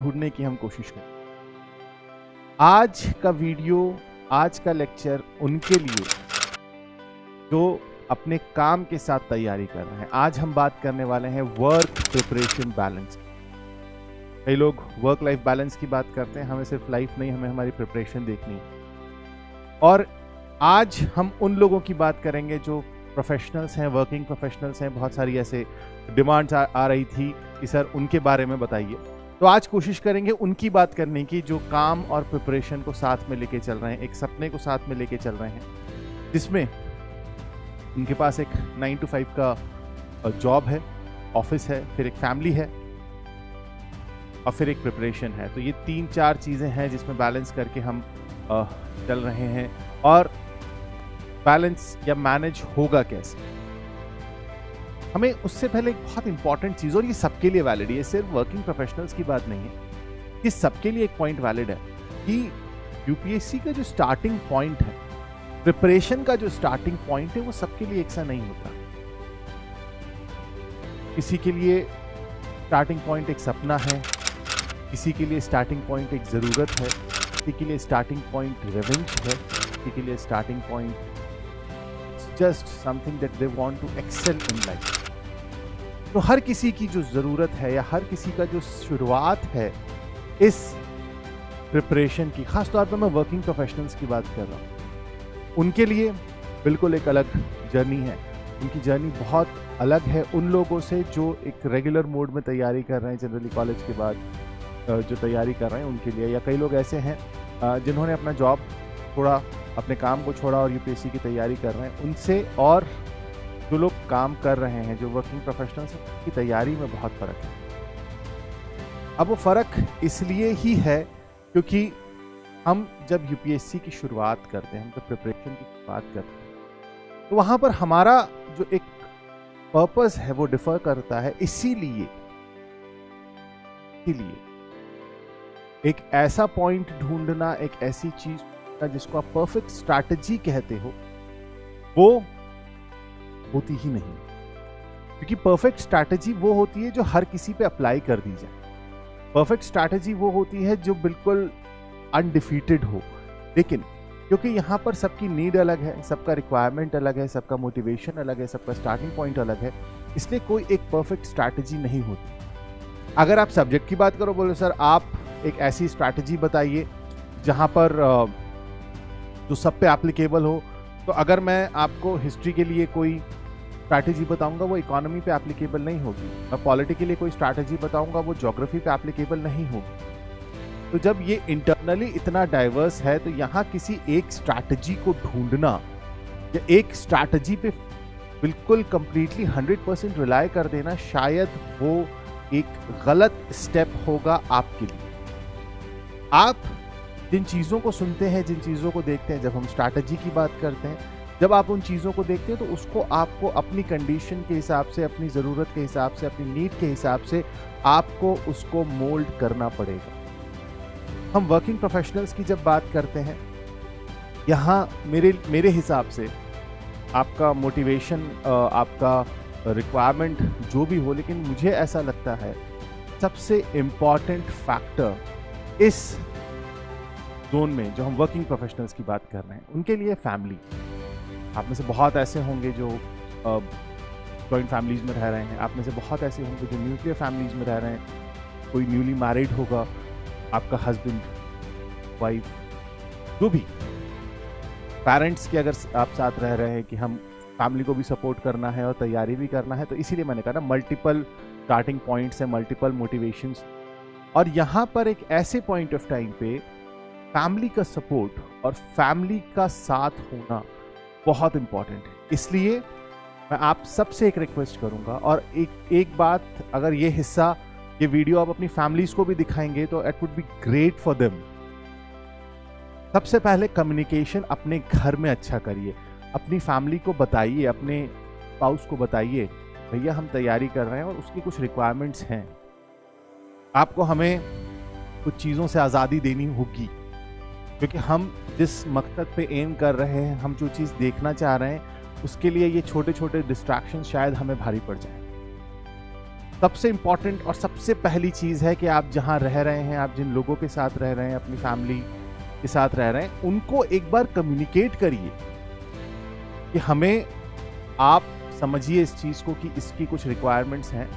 ढूंढने की हम कोशिश करें। आज का वीडियो, आज का लेक्चर उनके लिए जो अपने काम के साथ तैयारी कर रहे हैं। आज हम बात करने वाले हैं वर्क प्रिपरेशन बैलेंस। कई लोग वर्क लाइफ बैलेंस की बात करते हैं, हमें सिर्फ लाइफ नहीं, हमें हमारी प्रिपरेशन देखनी है। और आज हम उन लोगों की बात करेंगे जो प्रोफेशनल्स हैं, वर्किंग प्रोफेशनल्स हैं। बहुत सारी ऐसे डिमांड्स आ रही थी कि सर उनके बारे में बताइए, तो आज कोशिश करेंगे उनकी बात करने की जो काम और प्रिपरेशन को साथ में लेके चल रहे हैं, एक सपने को साथ में लेके चल रहे हैं, जिसमें उनके पास एक 9 to 5 का जॉब है, ऑफिस है, फिर एक फैमिली है और फिर एक प्रिपरेशन है। तो ये 3-4 चीज़ें हैं जिसमें बैलेंस करके हम चल रहे हैं। और बैलेंस या मैनेज होगा कैसे, हमें उससे पहले एक बहुत इंपॉर्टेंट चीज़, और ये सबके लिए वैलिड है, ये सिर्फ वर्किंग प्रोफेशनल्स की बात नहीं है, ये सबके लिए एक पॉइंट वैलिड है कि यूपीएससी का जो स्टार्टिंग पॉइंट है, प्रिपरेशन का जो स्टार्टिंग पॉइंट है, वो सबके लिए एक सा नहीं होता। किसी के लिए स्टार्टिंग पॉइंट एक सपना है, किसी के लिए स्टार्टिंग पॉइंट एक ज़रूरत है, किसी के लिए स्टार्टिंग पॉइंट रिवेंज है, किसी के लिए starting point just something that they want to excel in life. तो हर किसी की जो ज़रूरत है या हर किसी का जो शुरुआत है इस प्रिपरेशन की, खास तौर पे मैं वर्किंग प्रोफेशनल्स की बात कर रहा हूँ, उनके लिए बिल्कुल एक अलग जर्नी है। उनकी जर्नी बहुत अलग है उन लोगों से जो एक रेगुलर मोड में तैयारी कर रहे हैं, जनरली कॉलेज के बाद जो तैयारी कर रहे हैं उनके लिए। या कई लोग ऐसे हैं जिन्होंने अपना जॉब छोड़ा, अपने काम को छोड़ा और यूपीएससी की तैयारी कर रहे हैं। उनसे और जो लोग काम कर रहे हैं, जो वर्किंग प्रोफेशनल्स हैं, उनकी तैयारी में बहुत फ़र्क है। अब वो फ़र्क इसलिए ही है क्योंकि हम जब यूपीएससी की शुरुआत करते हैं, हम जब प्रिपरेशन की शुरुआत करते हैं, तो वहाँ पर हमारा जो एक पर्पस है वो डिफर करता है। इसीलिए एक ऐसा पॉइंट ढूंढना, एक ऐसी चीज जिसको आप परफेक्ट स्ट्रैटेजी कहते हो, वो होती ही नहीं। क्योंकि परफेक्ट स्ट्रैटेजी वो होती है जो हर किसी पे अप्लाई कर दी जाए। परफेक्ट स्ट्रैटेजी वो होती है जो बिल्कुल अनडिफीटेड हो। लेकिन क्योंकि यहाँ पर सबकी नीड अलग है, सबका रिक्वायरमेंट अलग है, सबका मोटिवेशन अलग है, सबका स्टार्टिंग पॉइंट अलग है, इसलिए कोई एक परफेक्ट स्ट्रैटेजी नहीं होती। अगर आप सब्जेक्ट की बात करो, बोलो सर आप एक ऐसी स्ट्रैटेजी बताइए जहाँ पर जो सब पे एप्लीकेबल हो, तो अगर मैं आपको हिस्ट्री के लिए कोई स्ट्रैटेजी बताऊंगा वो इकोनॉमी पे एप्लीकेबल नहीं होगी। मैं पॉलिटी के लिए कोई स्ट्रैटेजी बताऊंगा वो ज्योग्राफी पे एप्लीकेबल नहीं होगी। तो जब ये इंटरनली इतना डाइवर्स है, तो यहाँ किसी एक स्ट्रैटेजी को ढूंढना या एक स्ट्रैटेजी पे बिल्कुल कंप्लीटली 100% रिलाय कर देना, शायद वो एक गलत स्टेप होगा आपके लिए। आप जिन चीज़ों को सुनते हैं, जिन चीज़ों को देखते हैं, जब हम स्ट्रैटेजी की बात करते हैं, जब आप उन चीज़ों को देखते हैं तो उसको आपको अपनी कंडीशन के हिसाब से, अपनी ज़रूरत के हिसाब से, अपनी नीड के हिसाब से आपको उसको मोल्ड करना पड़ेगा। हम वर्किंग प्रोफेशनल्स की जब बात करते हैं, यहाँ मेरे हिसाब से आपका मोटिवेशन, आपका रिक्वायरमेंट जो भी हो, लेकिन मुझे ऐसा लगता है सबसे इम्पॉर्टेंट फैक्टर इस जोन में, जो हम वर्किंग प्रोफेशनल्स की बात कर रहे हैं, उनके लिए फैमिली। आप में से बहुत ऐसे होंगे जो जॉइंट फैमिलीज में रह रहे हैं, आप में से बहुत ऐसे होंगे जो न्यूक्लियर फैमिलीज में रह रहे हैं, कोई न्यूली मैरिड होगा, आपका हस्बैंड, वाइफ, जो भी पेरेंट्स के अगर आप साथ रह रहे हैं कि हम फैमिली को भी सपोर्ट करना है और तैयारी भी करना है, तो इसीलिए मैंने कहा ना, मल्टीपल स्टार्टिंग पॉइंट्स हैं, मल्टीपल मोटिवेशंस। और यहाँ पर एक ऐसे पॉइंट ऑफ टाइम पे फैमिली का सपोर्ट और फैमिली का साथ होना बहुत इंपॉर्टेंट है। इसलिए मैं आप सबसे एक रिक्वेस्ट करूंगा, और एक बात, अगर ये हिस्सा, ये वीडियो आप अपनी फैमिलीज को भी दिखाएंगे तो it would be great for them. सबसे पहले कम्युनिकेशन अपने घर में अच्छा करिए, अपनी फैमिली को बताइए, अपने स्पाउस को बताइए, भैया हम तैयारी कर रहे हैं और उसकी कुछ रिक्वायरमेंट्स हैं, आपको हमें कुछ चीज़ों से आज़ादी देनी होगी, क्योंकि हम जिस मकसद पे एम कर रहे हैं, हम जो चीज़ देखना चाह रहे हैं, उसके लिए ये छोटे छोटे डिस्ट्रैक्शन शायद हमें भारी पड़ जाए। सबसे इम्पॉर्टेंट और सबसे पहली चीज़ है कि आप जहाँ रह रहे हैं, आप जिन लोगों के साथ रह रहे हैं, अपनी फैमिली के साथ रह रहे हैं, उनको एक बार कम्युनिकेट करिए कि हमें आप समझिए इस चीज़ को कि इसकी कुछ रिक्वायरमेंट्स हैं।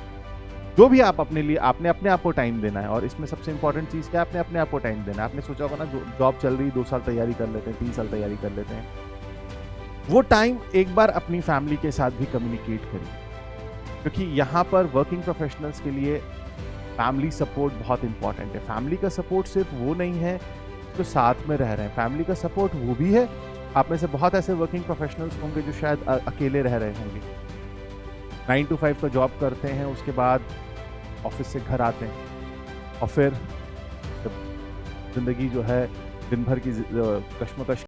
जो भी आप अपने लिए आपने अपने आप को टाइम देना है, और इसमें सबसे इंपॉर्टेंट चीज़ क्या है, आपने अपने आप को टाइम देना है। आपने सोचा होगा ना, जॉब चल रही, 2 साल तैयारी कर लेते हैं, 3 साल तैयारी कर लेते हैं। वो टाइम एक बार अपनी फैमिली के साथ भी कम्युनिकेट करिए, क्योंकि यहाँ पर वर्किंग प्रोफेशनल्स के लिए फैमिली सपोर्ट बहुत इंपॉर्टेंट है। फैमिली का सपोर्ट सिर्फ वो नहीं है जो साथ में रह रहे हैं, फैमिली का सपोर्ट वो भी है। आप में से बहुत ऐसे वर्किंग प्रोफेशनल्स होंगे जो शायद अकेले रह रहे होंगे, 9 to 5 का जॉब करते हैं, उसके बाद ऑफिस से घर आते हैं, और फिर जब जिंदगी जो है दिन भर की कश्मकश